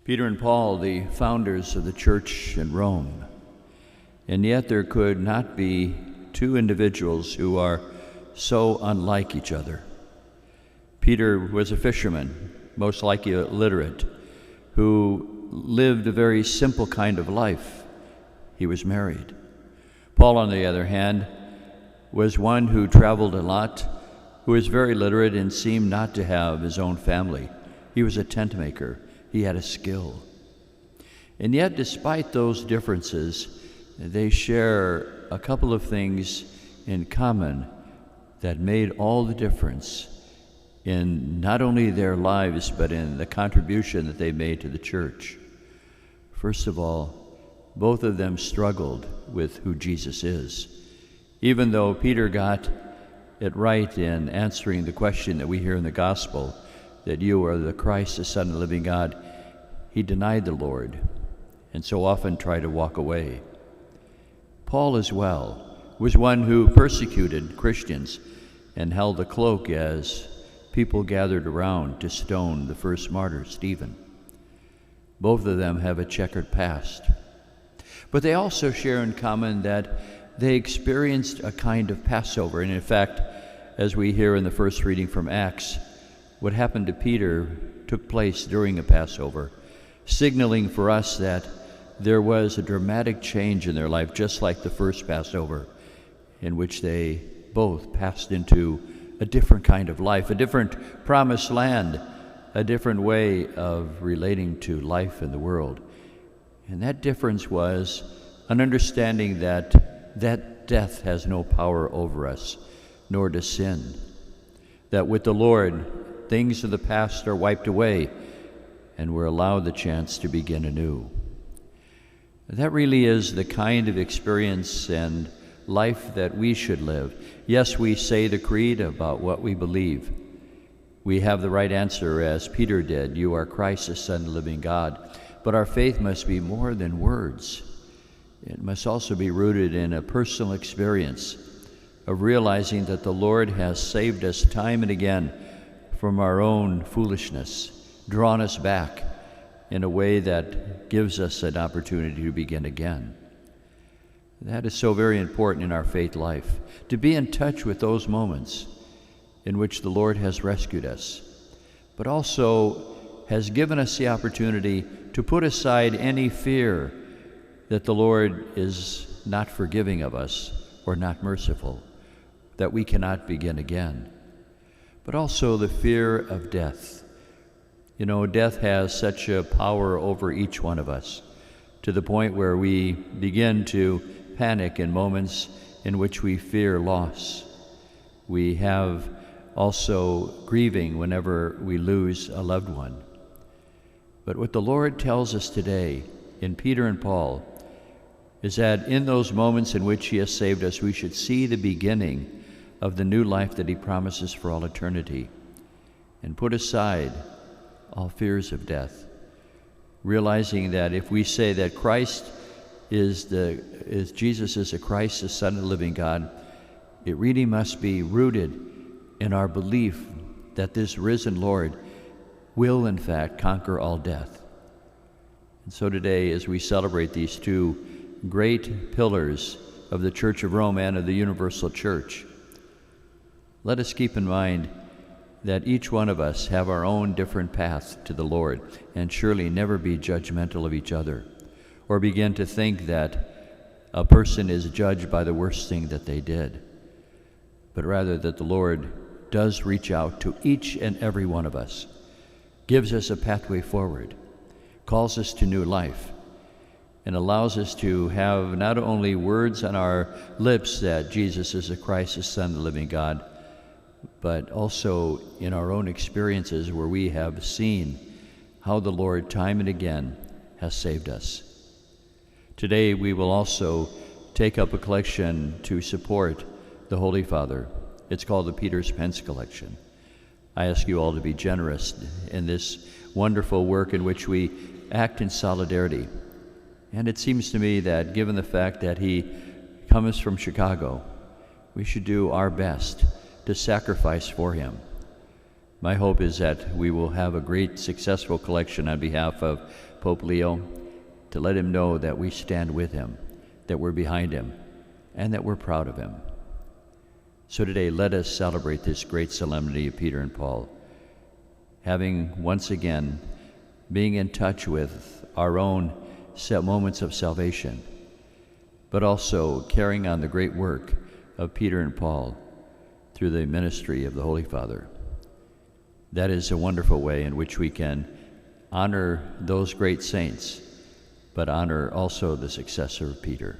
Peter and Paul, the founders of the church in Rome. And yet there could not be two individuals who are so unlike each other. Peter was a fisherman, most likely illiterate, who lived a very simple kind of life. He was married. Paul, on the other hand, was one who traveled a lot, who was very literate and seemed not to have his own family. He was a tent maker. He had a skill. And yet, despite those differences, they share a couple of things in common that made all the difference in not only their lives, but in the contribution that they made to the church. First of all, both of them struggled with who Jesus is. Even though Peter got it right in answering the question that we hear in the gospel, that you are the Christ, the Son of the living God, he denied the Lord and so often tried to walk away. Paul as well was one who persecuted Christians and held a cloak as people gathered around to stone the first martyr, Stephen. Both of them have a checkered past. But they also share in common that they experienced a kind of Passover. And in fact, as we hear in the first reading from Acts, what happened to Peter took place during a Passover, signaling for us that there was a dramatic change in their life, just like the first Passover, in which they both passed into a different kind of life, a different promised land, a different way of relating to life in the world. And that difference was an understanding that death has no power over us, nor does sin. That with the Lord, things of the past are wiped away, and we're allowed the chance to begin anew. That really is the kind of experience and life that we should live. Yes, we say the creed about what we believe. We have the right answer, as Peter did, you are Christ, the Son of the living God. But our faith must be more than words. It must also be rooted in a personal experience of realizing that the Lord has saved us time and again from our own foolishness, drawn us back in a way that gives us an opportunity to begin again. That is so very important in our faith life, to be in touch with those moments in which the Lord has rescued us, but also has given us the opportunity to put aside any fear that the Lord is not forgiving of us or not merciful, that we cannot begin again, but also the fear of death. You know, death has such a power over each one of us, to the point where we begin to panic in moments in which we fear loss. We have also grieving whenever we lose a loved one. But what the Lord tells us today in Peter and Paul is that in those moments in which he has saved us, we should see the beginning of the new life that he promises for all eternity, and put aside all fears of death, realizing that if we say that Jesus is the Christ, the Son of the living God, it really must be rooted in our belief that this risen Lord will in fact conquer all death. And so today, as we celebrate these two great pillars of the Church of Rome and of the Universal Church, let us keep in mind that each one of us have our own different path to the Lord, and surely never be judgmental of each other, or begin to think that a person is judged by the worst thing that they did, but rather that the Lord does reach out to each and every one of us, gives us a pathway forward, calls us to new life, and allows us to have not only words on our lips that Jesus is the Christ, the Son of the living God, but also in our own experiences where we have seen how the Lord time and again has saved us. Today we will also take up a collection to support the Holy Father. It's called the Peter's Pence Collection. I ask you all to be generous in this wonderful work in which we act in solidarity. And it seems to me that given the fact that he comes from Chicago, we should do our best to sacrifice for him. My hope is that we will have a great successful collection on behalf of Pope Leo to let him know that we stand with him, that we're behind him, and that we're proud of him. So today, let us celebrate this great solemnity of Peter and Paul, having once again being in touch with our own moments of salvation, but also carrying on the great work of Peter and Paul through the ministry of the Holy Father. That is a wonderful way in which we can honor those great saints, but honor also the successor of Peter.